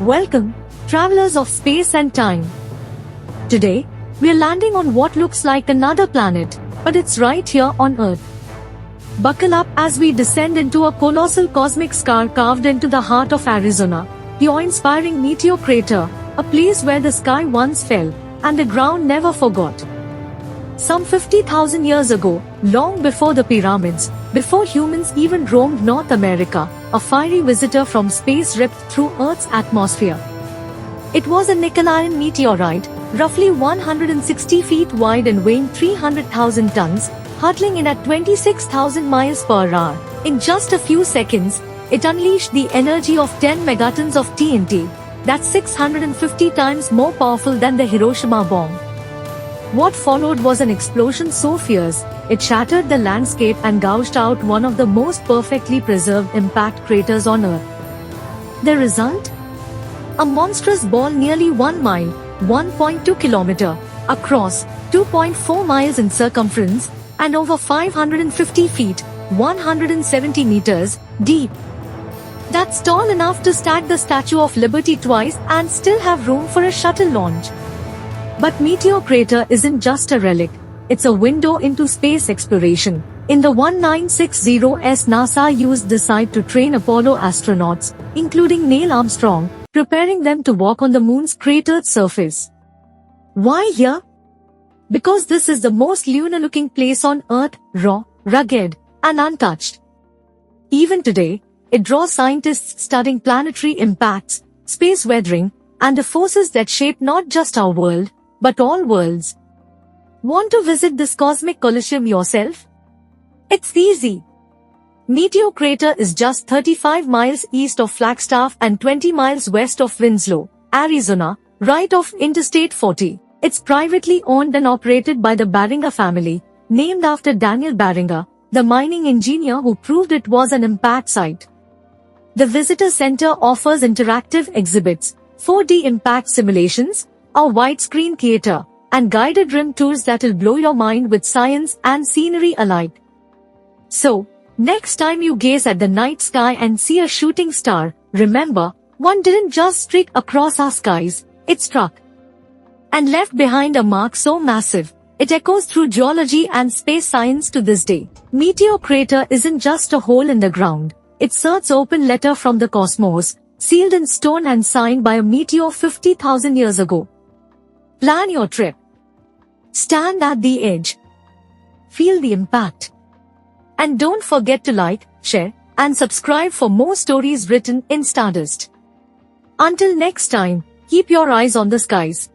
Welcome, travelers of space and time. Today, we're landing on what looks like another planet, but it's right here on Earth. Buckle up as we descend into a colossal cosmic scar carved into the heart of Arizona, the awe-inspiring Meteor Crater, a place where the sky once fell, and the ground never forgot. Some 50,000 years ago, long before the pyramids, before humans even roamed North America, a fiery visitor from space ripped through Earth's atmosphere. It was a Nicolaitan meteorite, roughly 160 feet wide and weighing 300,000 tons, hurtling in at 26,000 miles per hour. In just a few seconds, it unleashed the energy of 10 megatons of TNT, that's 650 times more powerful than the Hiroshima bomb. What followed was an explosion so fierce, it shattered the landscape and gouged out one of the most perfectly preserved impact craters on Earth. The result? A monstrous ball nearly 1 mile, 1.2 kilometer, across, 2.4 miles in circumference, and over 550 feet, 170 meters, deep. That's tall enough to stack the Statue of Liberty twice and still have room for a shuttle launch. But Meteor Crater isn't just a relic, it's a window into space exploration. In the 1960s, NASA used the site to train Apollo astronauts, including Neil Armstrong, preparing them to walk on the moon's cratered surface. Why here? Because this is the most lunar-looking place on Earth, raw, rugged, and untouched. Even today, it draws scientists studying planetary impacts, space weathering, and the forces that shape not just our world, but all worlds. Want to visit this cosmic coliseum yourself? It's easy. Meteor Crater is just 35 miles east of Flagstaff and 20 miles west of Winslow, Arizona, right off Interstate 40. It's privately owned and operated by the Barringer family, named after Daniel Barringer, the mining engineer who proved it was an impact site. The visitor center offers interactive exhibits, 4D impact simulations, a widescreen theater, and guided rim tours that'll blow your mind with science and scenery alike. So, next time you gaze at the night sky and see a shooting star, remember, one didn't just streak across our skies, it struck and left behind a mark so massive, it echoes through geology and space science to this day. Meteor Crater isn't just a hole in the ground, it's Earth's open letter from the cosmos, sealed in stone and signed by a meteor 50,000 years ago. Plan your trip. Stand at the edge. Feel the impact. And don't forget to like, share, and subscribe for more stories written in Stardust. Until next time, keep your eyes on the skies.